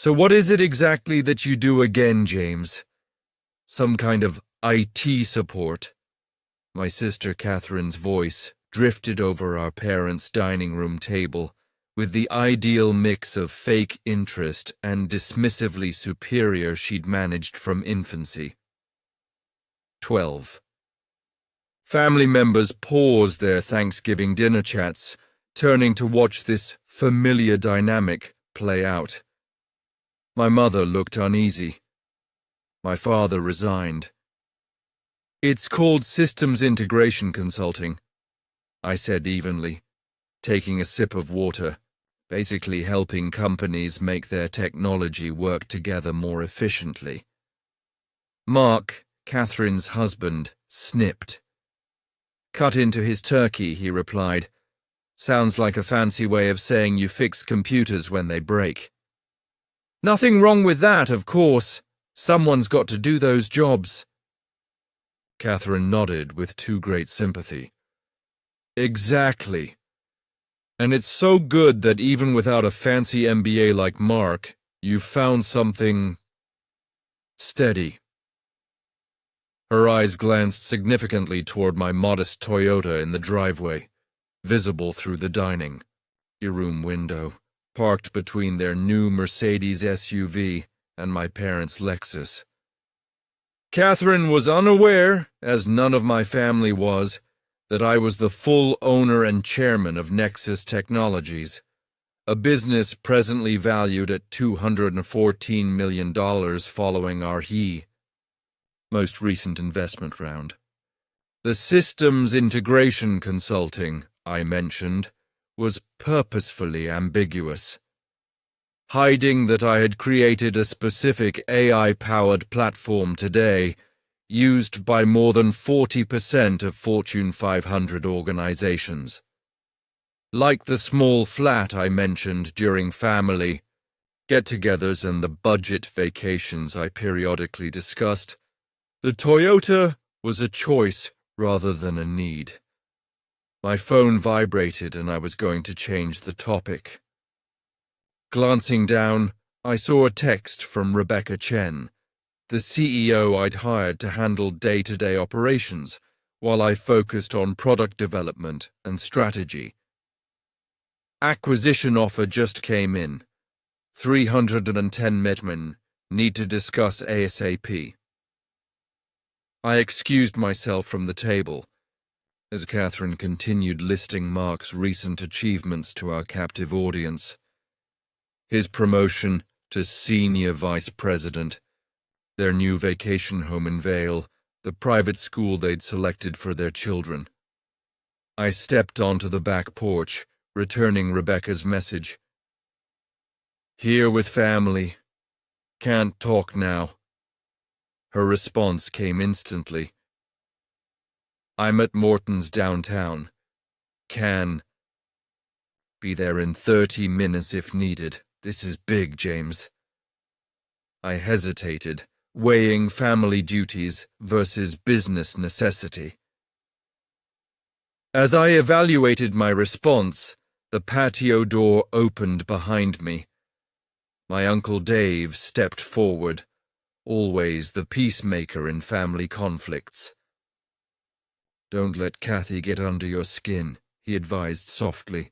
So what is it exactly that you do again, James? Some kind of IT support? My sister Catherine's voice drifted over our parents' dining room table with the ideal mix of fake interest and dismissively superior she'd managed from infancy. 12. Family members paused their Thanksgiving dinner chats, turning to watch this familiar dynamic play out. My mother looked uneasy. My father resigned. It's called systems integration consulting, I said evenly, taking a sip of water, basically helping companies make their technology work together more efficiently. Mark, Catherine's husband, snipped. Cut into his turkey, he replied. Sounds like a fancy way of saying you fix computers when they break. Nothing wrong with that, of course. Someone's got to do those jobs. Catherine nodded with too great sympathy. Exactly. And it's so good that even without a fancy MBA like Mark, you've found something steady. Her eyes glanced significantly toward my modest Toyota in the driveway, visible through the dining room window, parked between their new Mercedes SUV and my parents' Lexus. Catherine was unaware, as none of my family was, that I was the full owner and chairman of Nexus Technologies, a business presently valued at $214 million following our most recent investment round. The systems integration consulting I mentioned was purposefully ambiguous, hiding that I had created a specific AI-powered platform today used by more than 40% of Fortune 500 organizations. Like the small flat I mentioned during family get-togethers and the budget vacations I periodically discussed, the Toyota was a choice rather than a need. My phone vibrated and I was going to change the topic. Glancing down, I saw a text from Rebecca Chen, the CEO I'd hired to handle day-to-day operations while I focused on product development and strategy. Acquisition offer just came in. 310 million, need to discuss ASAP. I excused myself from the table as Catherine continued listing Mark's recent achievements to our captive audience. His promotion to senior vice president, their new vacation home in Vale, the private school they'd selected for their children. I stepped onto the back porch, returning Rebecca's message. Here with family. Can't talk now. Her response came instantly. I'm at Morton's downtown. Can be there in 30 minutes if needed. This is big, James. I hesitated, weighing family duties versus business necessity. As I evaluated my response, the patio door opened behind me. My Uncle Dave stepped forward, always the peacemaker in family conflicts. Don't let Kathy get under your skin, he advised softly.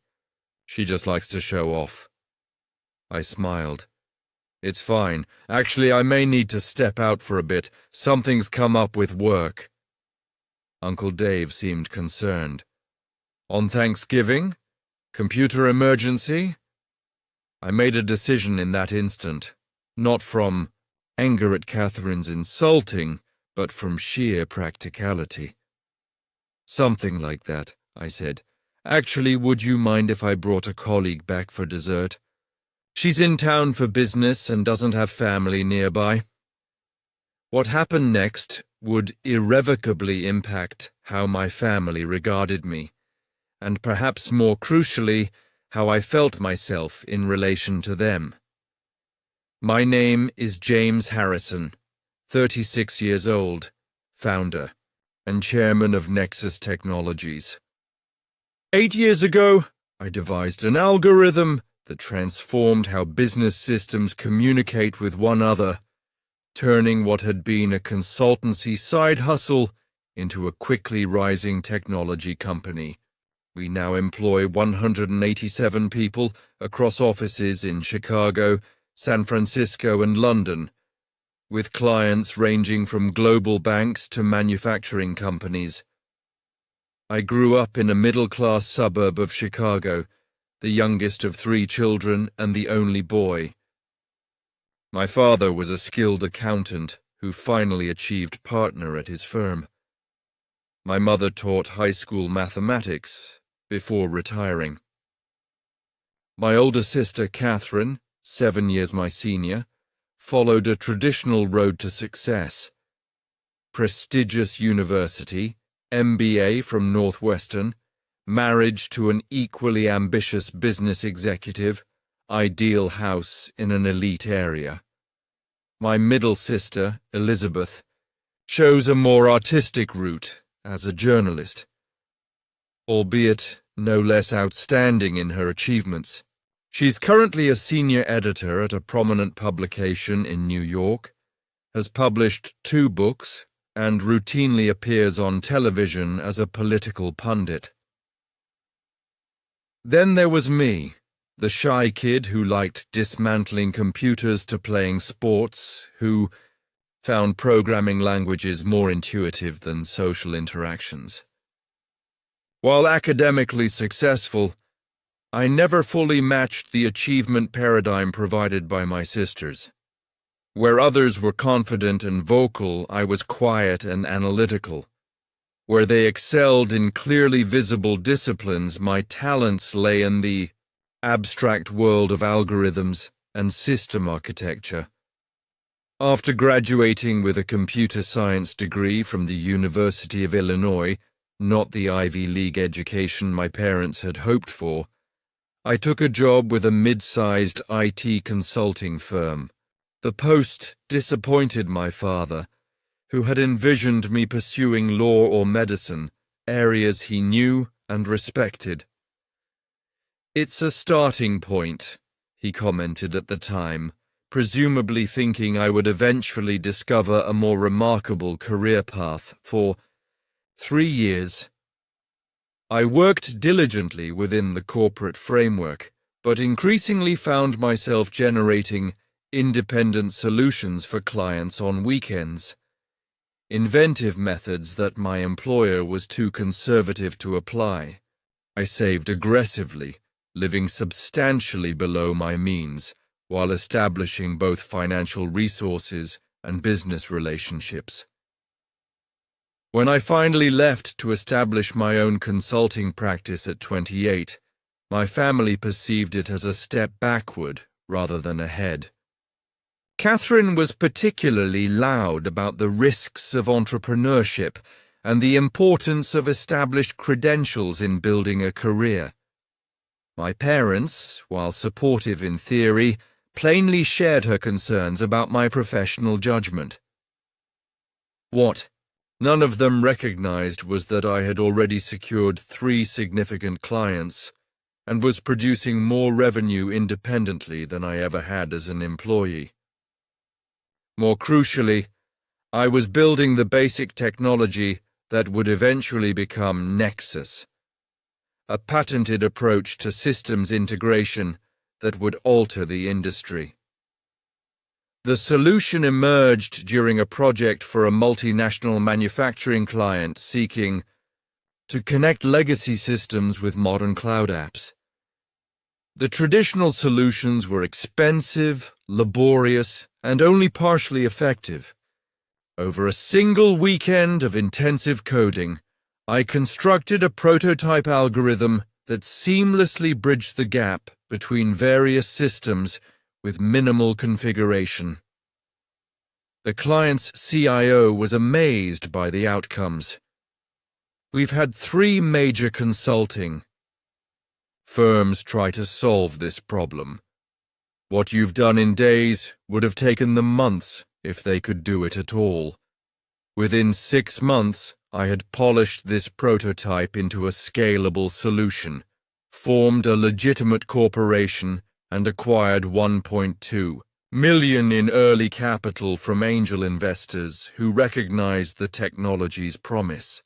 She just likes to show off. I smiled. It's fine. Actually, I may need to step out for a bit. Something's come up with work. Uncle Dave seemed concerned. On Thanksgiving? Computer emergency? I made a decision in that instant, not from anger at Catherine's insulting, but from sheer practicality. Something like that, I said. Actually, would you mind if I brought a colleague back for dessert? She's in town for business and doesn't have family nearby. What happened next would irrevocably impact how my family regarded me, and perhaps more crucially, how I felt myself in relation to them. My name is James Harrison, 36 years old, founder, and chairman of Nexus Technologies. 8 years ago, I devised an algorithm that transformed how business systems communicate with one another, turning what had been a consultancy side hustle into a quickly rising technology company. We now employ 187 people across offices in Chicago, San Francisco, and London, with clients ranging from global banks to manufacturing companies. I grew up in a middle-class suburb of Chicago, the youngest of 3 children and the only boy. My father was a skilled accountant who finally achieved partner at his firm. My mother taught high school mathematics before retiring. My older sister, Catherine, 7 years my senior, followed a traditional road to success. Prestigious university, MBA from Northwestern, marriage to an equally ambitious business executive, ideal house in an elite area. My middle sister, Elizabeth, chose a more artistic route as a journalist, albeit no less outstanding in her achievements. She's currently a senior editor at a prominent publication in New York, has published 2 books, and routinely appears on television as a political pundit. Then there was me, the shy kid who liked dismantling computers to playing sports, who found programming languages more intuitive than social interactions. While academically successful, I never fully matched the achievement paradigm provided by my sisters. Where others were confident and vocal, I was quiet and analytical. Where they excelled in clearly visible disciplines, my talents lay in the abstract world of algorithms and system architecture. After graduating with a computer science degree from the University of Illinois, not the Ivy League education my parents had hoped for, I took a job with a mid-sized IT consulting firm. The post disappointed my father, who had envisioned me pursuing law or medicine, areas he knew and respected. "It's a starting point," he commented at the time, presumably thinking I would eventually discover a more remarkable career path. For 3 years, I worked diligently within the corporate framework, but increasingly found myself generating independent solutions for clients on weekends, inventive methods that my employer was too conservative to apply. I saved aggressively, living substantially below my means, while establishing both financial resources and business relationships. When I finally left to establish my own consulting practice at 28, my family perceived it as a step backward rather than ahead. Catherine was particularly loud about the risks of entrepreneurship and the importance of established credentials in building a career. My parents, while supportive in theory, plainly shared her concerns about my professional judgment. What none of them recognized was that I had already secured 3 significant clients and was producing more revenue independently than I ever had as an employee. More crucially, I was building the basic technology that would eventually become Nexus, a patented approach to systems integration that would alter the industry. The solution emerged during a project for a multinational manufacturing client seeking to connect legacy systems with modern cloud apps. The traditional solutions were expensive, laborious, and only partially effective. Over a single weekend of intensive coding, I constructed a prototype algorithm that seamlessly bridged the gap between various systems with minimal configuration. The client's CIO was amazed by the outcomes. We've had 3 major consulting firms try to solve this problem. What you've done in days would have taken them months if they could do it at all. Within 6 months, I had polished this prototype into a scalable solution, formed a legitimate corporation, and acquired $1.2 million in early capital from angel investors who recognized the technology's promise.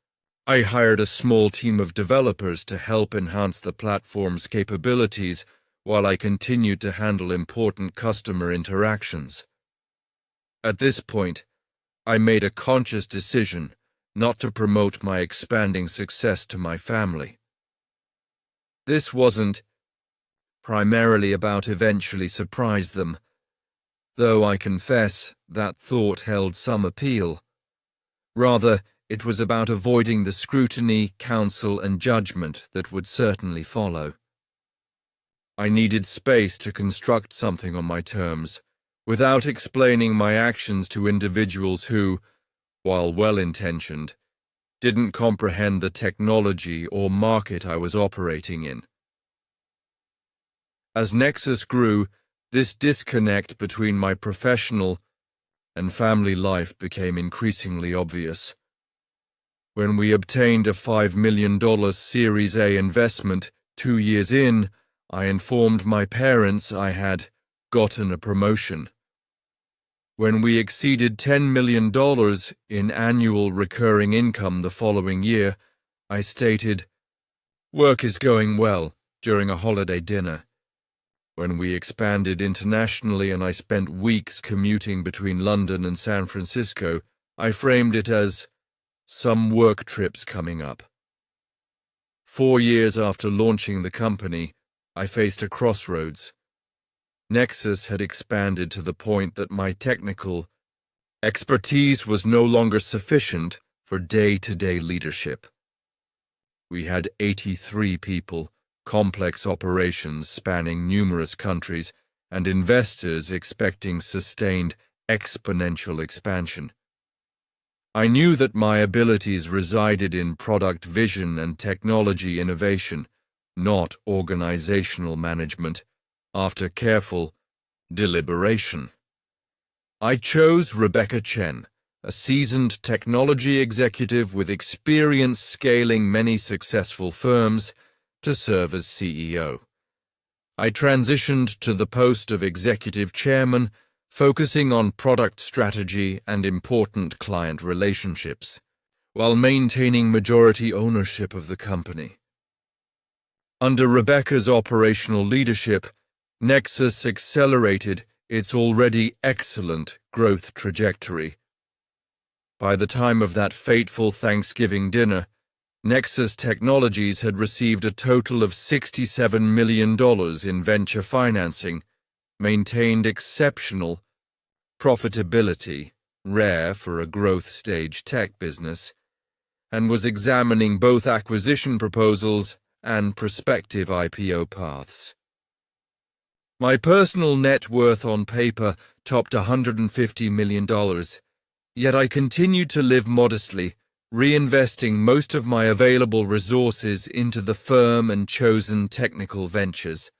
I hired a small team of developers to help enhance the platform's capabilities while I continued to handle important customer interactions. At this point, I made a conscious decision not to promote my expanding success to my family. This wasn't primarily about eventually surprise them, though I confess that thought held some appeal. Rather, it was about avoiding the scrutiny, counsel, and judgment that would certainly follow. I needed space to construct something on my terms, without explaining my actions to individuals who, while well-intentioned, didn't comprehend the technology or market I was operating in. As Nexus grew, this disconnect between my professional and family life became increasingly obvious. When we obtained a $5 million Series A investment 2 years in, I informed my parents I had gotten a promotion. When we exceeded $10 million in annual recurring income the following year, I stated, "Work is going well," during a holiday dinner. When we expanded internationally and I spent weeks commuting between London and San Francisco, I framed it as some work trips coming up. 4 years after launching the company, I faced a crossroads. Nexus had expanded to the point that my technical expertise was no longer sufficient for day-to-day leadership. We had 83 people, complex operations spanning numerous countries, and investors expecting sustained exponential expansion. I knew that my abilities resided in product vision and technology innovation, not organizational management. After careful deliberation, I chose Rebecca Chen, a seasoned technology executive with experience scaling many successful firms, to serve as CEO. I transitioned to the post of executive chairman, focusing on product strategy and important client relationships, while maintaining majority ownership of the company. Under Rebecca's operational leadership, Nexus accelerated its already excellent growth trajectory. By the time of that fateful Thanksgiving dinner, Nexus Technologies had received a total of $67 million in venture financing, maintained exceptional profitability, rare for a growth-stage tech business, and was examining both acquisition proposals and prospective IPO paths. My personal net worth on paper topped $150 million, yet I continued to live modestly, reinvesting most of my available resources into the firm and chosen technical ventures.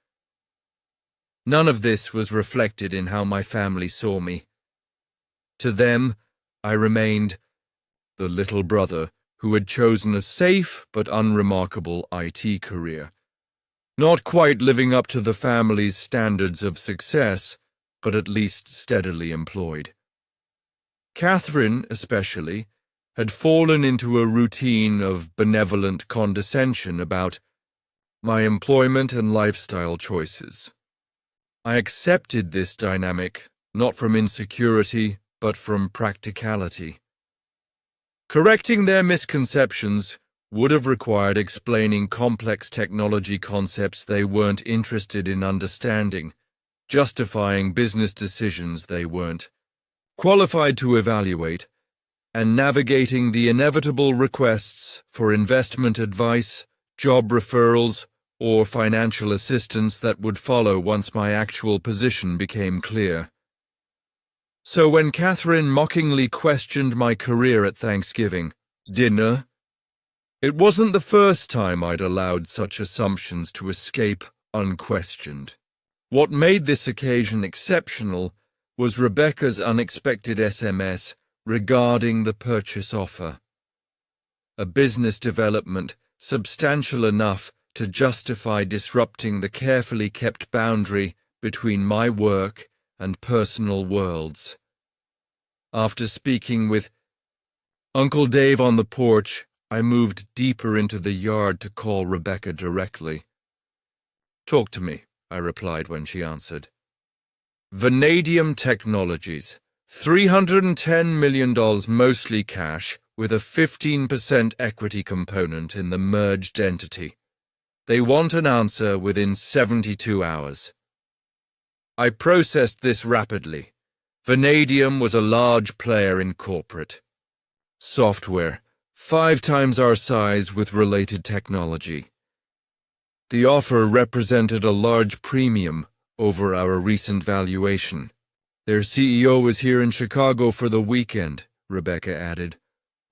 None of this was reflected in how my family saw me. To them, I remained the little brother who had chosen a safe but unremarkable IT career. Not quite living up to the family's standards of success, but at least steadily employed. Catherine, especially, had fallen into a routine of benevolent condescension about my employment and lifestyle choices. I accepted this dynamic, not from insecurity, but from practicality. Correcting their misconceptions would have required explaining complex technology concepts they weren't interested in understanding, justifying business decisions they weren't qualified to evaluate, and navigating the inevitable requests for investment advice, job referrals, or financial assistance that would follow once my actual position became clear. So when Catherine mockingly questioned my career at Thanksgiving dinner, it wasn't the first time I'd allowed such assumptions to escape unquestioned. What made this occasion exceptional was Rebecca's unexpected SMS regarding the purchase offer. A business development substantial enough to justify disrupting the carefully kept boundary between my work and personal worlds. After speaking with Uncle Dave on the porch, I moved deeper into the yard to call Rebecca directly. "Talk to me," I replied when she answered. "Vanadium Technologies, $310 million mostly cash, with a 15% equity component in the merged entity. They want an answer within 72 hours. I processed this rapidly. Vanadium was a large player in corporate software, 5 times our size with related technology. The offer represented a large premium over our recent valuation. Their CEO is here in Chicago for the weekend," Rebecca added.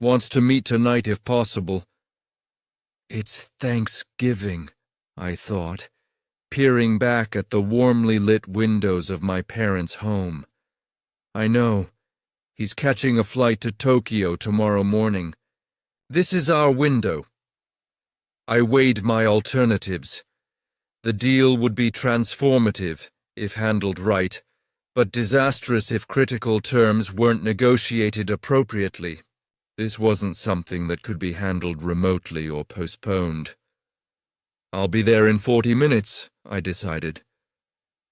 "Wants to meet tonight if possible." It's Thanksgiving, I thought, peering back at the warmly lit windows of my parents' home. I know. He's catching a flight to Tokyo tomorrow morning. This is our window. I weighed my alternatives. The deal would be transformative if handled right, but disastrous if critical terms weren't negotiated appropriately. This wasn't something that could be handled remotely or postponed. "I'll be there in 40 minutes, I decided.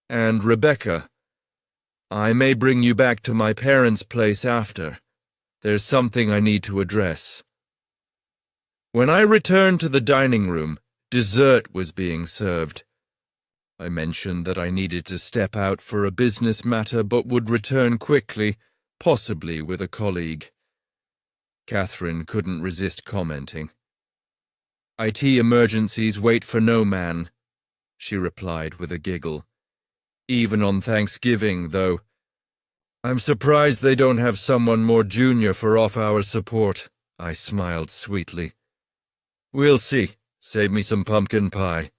"And Rebecca, I may bring you back to my parents' place after. There's something I need to address." When I returned to the dining room, dessert was being served. I mentioned that I needed to step out for a business matter but would return quickly, possibly with a colleague. Catherine couldn't resist commenting. "IT emergencies wait for no man," she replied with a giggle. "Even on Thanksgiving, though. I'm surprised they don't have someone more junior for off-hour support," I smiled sweetly. "We'll see. Save me some pumpkin pie."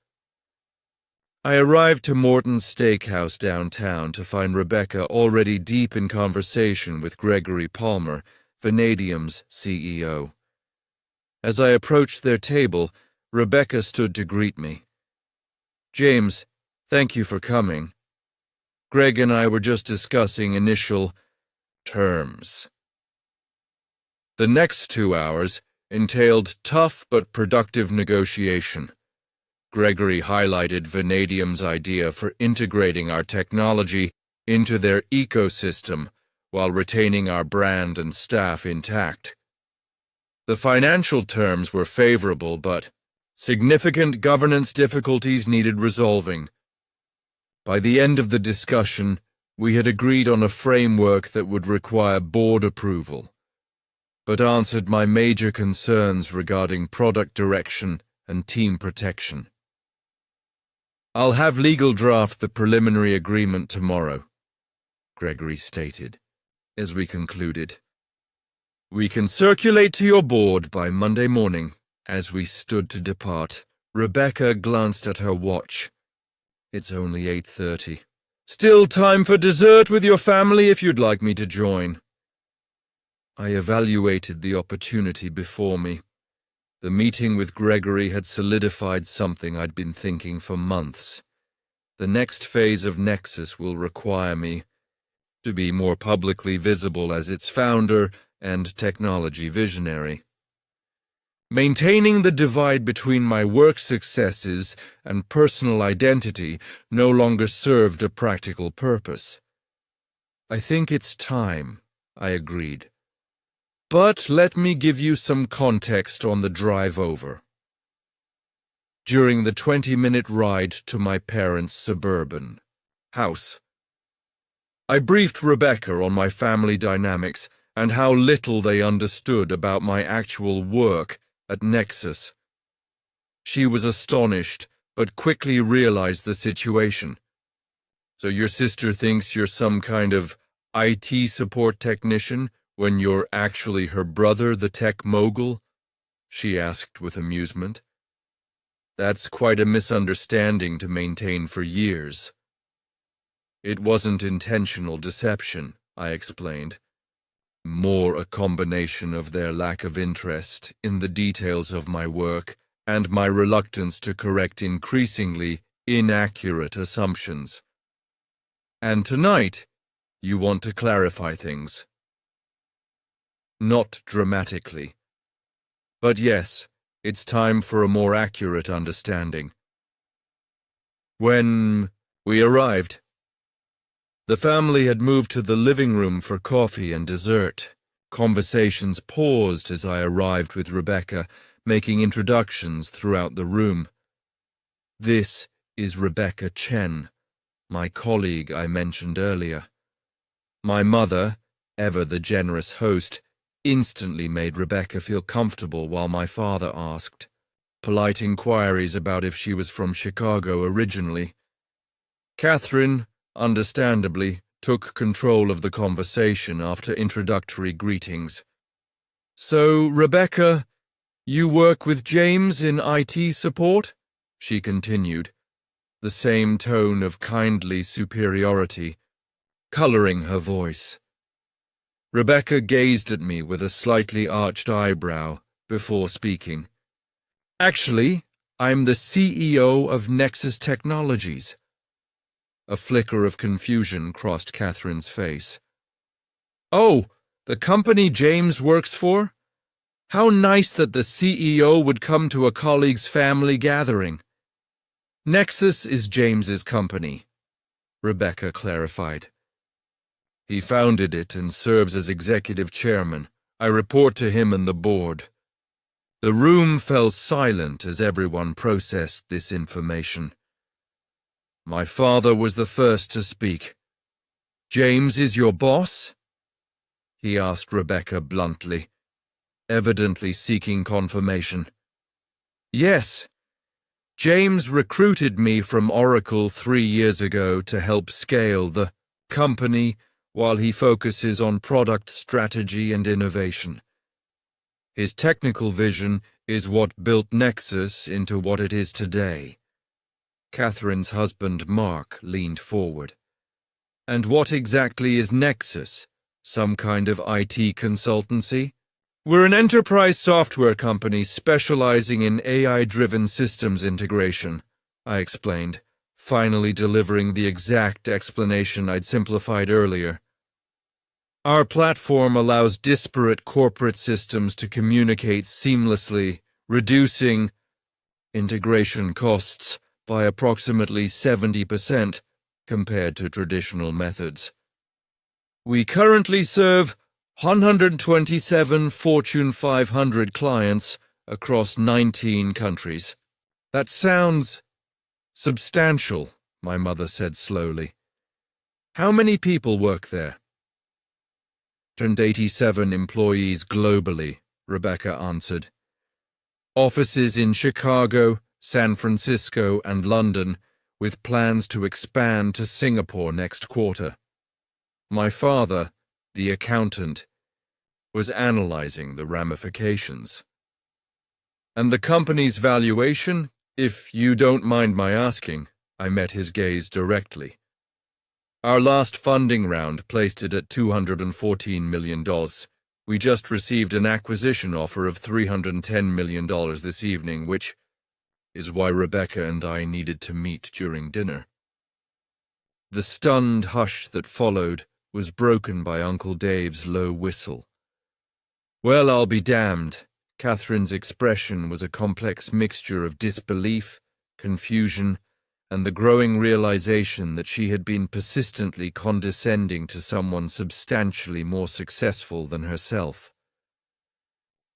I arrived to Morton's Steakhouse downtown to find Rebecca already deep in conversation with Gregory Palmer, Vanadium's CEO. As I approached their table, Rebecca stood to greet me. "James, thank you for coming. Greg and I were just discussing initial terms." The next 2 hours entailed tough but productive negotiation. Gregory highlighted Vanadium's idea for integrating our technology into their ecosystem while retaining our brand and staff intact. The financial terms were favorable, but significant governance difficulties needed resolving. By the end of the discussion, we had agreed on a framework that would require board approval, but answered my major concerns regarding product direction and team protection. "I'll have legal draft the preliminary agreement tomorrow," Gregory stated, as we concluded. "We can circulate to your board by Monday morning." As we stood to depart, Rebecca glanced at her watch. "It's only 8:30. Still time for dessert with your family if you'd like me to join." I evaluated the opportunity before me. The meeting with Gregory had solidified something I'd been thinking for months. The next phase of Nexus will require me to be more publicly visible as its founder and technology visionary. Maintaining the divide between my work successes and personal identity no longer served a practical purpose. "I think it's time," I agreed. "But let me give you some context on the drive over." During the 20-minute ride to my parents' suburban house, I briefed Rebecca on my family dynamics and how little they understood about my actual work at Nexus. She was astonished, but quickly realized the situation. "So your sister thinks you're some kind of IT support technician when you're actually her brother, the tech mogul?" she asked with amusement. "That's quite a misunderstanding to maintain for years." "It wasn't intentional deception," I explained. "More a combination of their lack of interest in the details of my work and my reluctance to correct increasingly inaccurate assumptions." And tonight, you want to clarify things. Not dramatically. But yes, it's time for a more accurate understanding. When we arrived, the family had moved to the living room for coffee and dessert. Conversations paused as I arrived with Rebecca, making introductions throughout the room. This is Rebecca Chen, my colleague I mentioned earlier. My mother, ever the generous host, instantly made Rebecca feel comfortable while my father asked polite inquiries about if she was from Chicago originally. Catherine, understandably, took control of the conversation after introductory greetings. "So, Rebecca, you work with James in IT support?" she continued, the same tone of kindly superiority coloring her voice. Rebecca gazed at me with a slightly arched eyebrow before speaking. "Actually, I'm the CEO of Nexus Technologies." A flicker of confusion crossed Catherine's face. "Oh, the company James works for? How nice that the CEO would come to a colleague's family gathering." "Nexus is James's company," Rebecca clarified. "He founded it and serves as executive chairman. I report to him and the board." The room fell silent as everyone processed this information. My father was the first to speak. "James is your boss?" he asked Rebecca bluntly, evidently seeking confirmation. "Yes. James recruited me from Oracle 3 years ago to help scale the company while he focuses on product strategy and innovation. His technical vision is what built Nexus into what it is today." Catherine's husband, Mark, leaned forward. "And what exactly is Nexus? Some kind of IT consultancy?" "We're an enterprise software company specializing in AI-driven systems integration," I explained, finally delivering the exact explanation I'd simplified earlier. "Our platform allows disparate corporate systems to communicate seamlessly, reducing integration costs by approximately 70% compared to traditional methods. We currently serve 127 Fortune 500 clients across 19 countries." "That sounds substantial," my mother said slowly. "How many people work there?" 187 employees globally, Rebecca answered. "Offices in Chicago, San Francisco, and London, with plans to expand to Singapore next quarter." My father, the accountant, was analyzing the ramifications. "And the company's valuation, if you don't mind my asking?" I met his gaze directly. "Our last funding round placed it at $214 million. We just received an acquisition offer of $310 million this evening, which is why Rebecca and I needed to meet during dinner." The stunned hush that followed was broken by Uncle Dave's low whistle. "Well, I'll be damned." Catherine's expression was a complex mixture of disbelief, confusion, and the growing realization that she had been persistently condescending to someone substantially more successful than herself.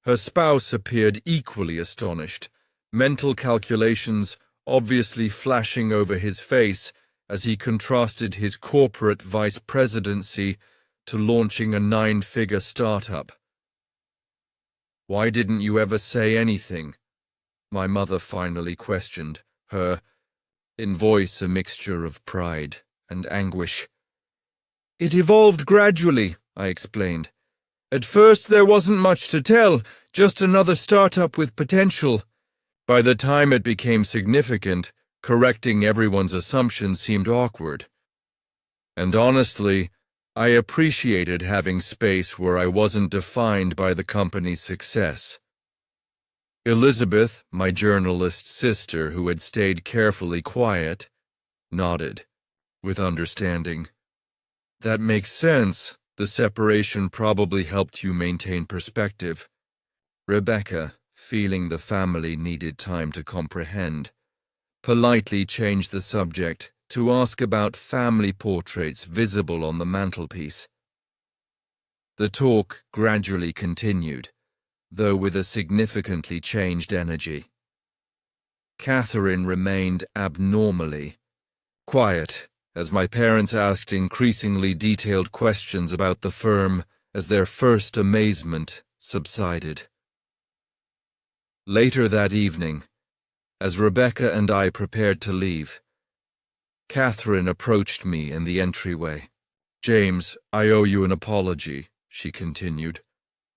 Her spouse appeared equally astonished, mental calculations obviously flashing over his face as he contrasted his corporate vice presidency to launching a 9-figure startup. "Why didn't you ever say anything?" my mother finally questioned, her in voice a mixture of pride and anguish. "It evolved gradually," I explained. "At first there wasn't much to tell, just another startup with potential. By the time it became significant, correcting everyone's assumptions seemed awkward. And honestly, I appreciated having space where I wasn't defined by the company's success." Elizabeth, my journalist sister who had stayed carefully quiet, nodded, with understanding. That makes sense. The separation probably helped you maintain perspective. Rebecca, feeling the family needed time to comprehend, politely changed the subject to ask about family portraits visible on the mantelpiece. The talk gradually continued, though with a significantly changed energy. Catherine remained abnormally quiet as my parents asked increasingly detailed questions about the firm as their first amazement subsided. Later that evening, as Rebecca and I prepared to leave, Catherine approached me in the entryway. "James, I owe you an apology," she continued,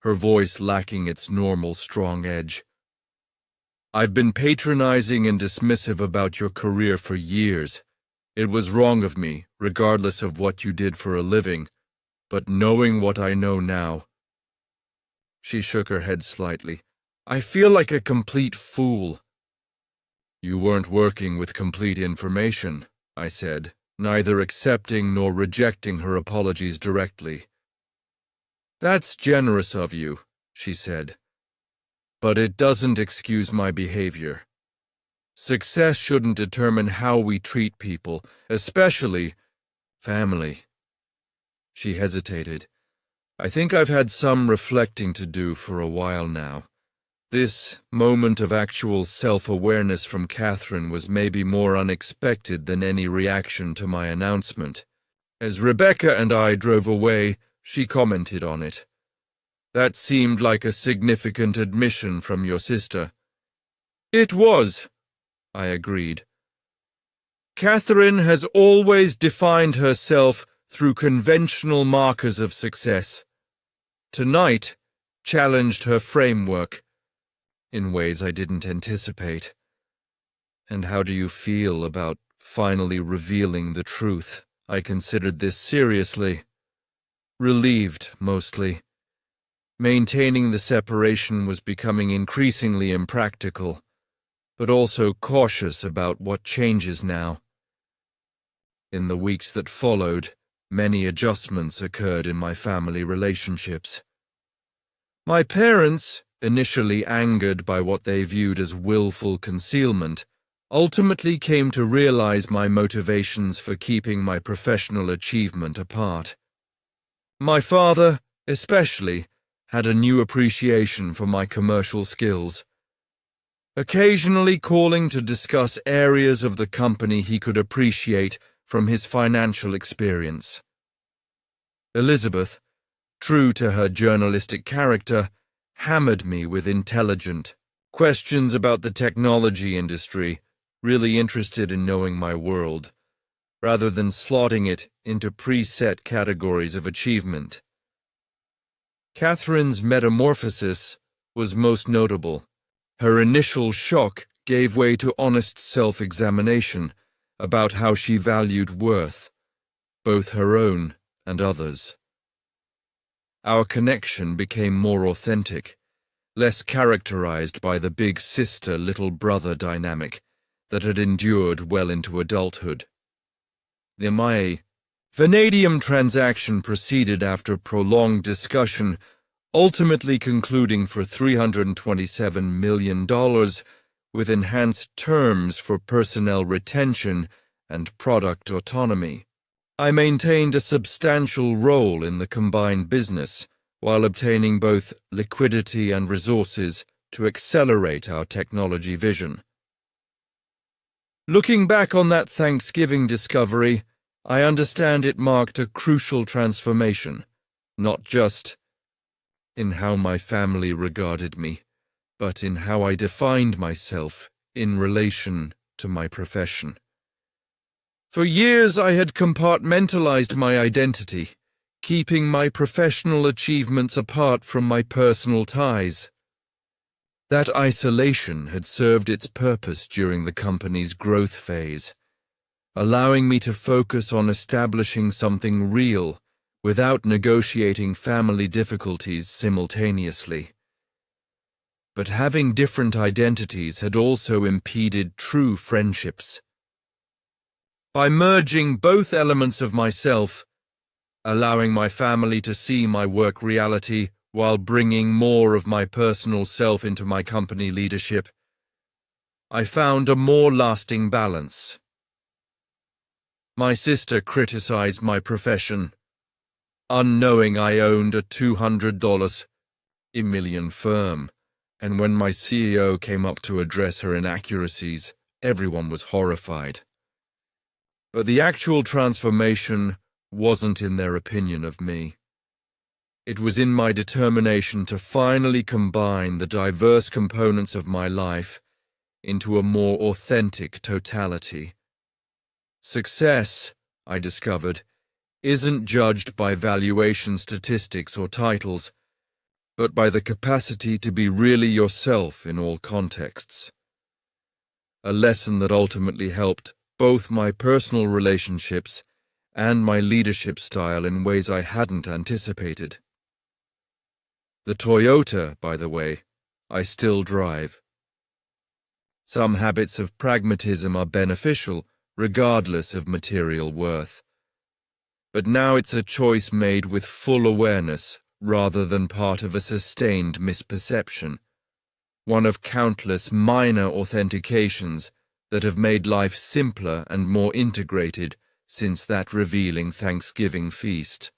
her voice lacking its normal strong edge. "I've been patronizing and dismissive about your career for years. It was wrong of me, regardless of what you did for a living, but knowing what I know now—" She shook her head slightly. "I feel like a complete fool." "You weren't working with complete information," I said, neither accepting nor rejecting her apologies directly. "That's generous of you," she said, "but it doesn't excuse my behavior. Success shouldn't determine how we treat people, especially family." She hesitated. "I think I've had some reflecting to do for a while now. This moment of actual self-awareness from Catherine was maybe more unexpected than any reaction to my announcement. As Rebecca and I drove away, she commented on it. That seemed like a significant admission from your sister. It was, I agreed. Catherine has always defined herself through conventional markers of success. Tonight challenged her framework in ways I didn't anticipate. And how do you feel about finally revealing the truth? I considered this seriously. Relieved, mostly. Maintaining the separation was becoming increasingly impractical, but also cautious about what changes now. In the weeks that followed, many adjustments occurred in my family relationships. My parents, initially angered by what they viewed as willful concealment, ultimately came to realize my motivations for keeping my professional achievement apart. My father, especially, had a new appreciation for my commercial skills, occasionally calling to discuss areas of the company he could appreciate from his financial experience. Elizabeth, true to her journalistic character, hammered me with intelligent questions about the technology industry, really interested in knowing my world, rather than slotting it into preset categories of achievement. Catherine's metamorphosis was most notable. Her initial shock gave way to honest self-examination about how she valued worth, both her own and others. Our connection became more authentic, less characterized by the big sister-little brother dynamic that had endured well into adulthood. The vanadium transaction proceeded after prolonged discussion, ultimately concluding for $327 million with enhanced terms for personnel retention and product autonomy. I maintained a substantial role in the combined business while obtaining both liquidity and resources to accelerate our technology vision. Looking back on that Thanksgiving discovery, I understand it marked a crucial transformation, not just in how my family regarded me, but in how I defined myself in relation to my profession. For years I had compartmentalized my identity, keeping my professional achievements apart from my personal ties. That isolation had served its purpose during the company's growth phase, allowing me to focus on establishing something real without negotiating family difficulties simultaneously. But having different identities had also impeded true friendships. By merging both elements of myself, allowing my family to see my work reality while bringing more of my personal self into my company leadership. I found a more lasting balance. My sister criticized my profession, unknowing I owned a $200 million firm, and when my CEO came up to address her inaccuracies, everyone was horrified. But the actual transformation wasn't in their opinion of me. It was in my determination to finally combine the diverse components of my life into a more authentic totality. Success, I discovered, isn't judged by valuation statistics or titles, but by the capacity to be really yourself in all contexts. A lesson that ultimately helped both my personal relationships and my leadership style in ways I hadn't anticipated. The Toyota, by the way, I still drive. Some habits of pragmatism are beneficial, regardless of material worth. But now it's a choice made with full awareness rather than part of a sustained misperception, one of countless minor authentications that have made life simpler and more integrated since that revealing Thanksgiving feast.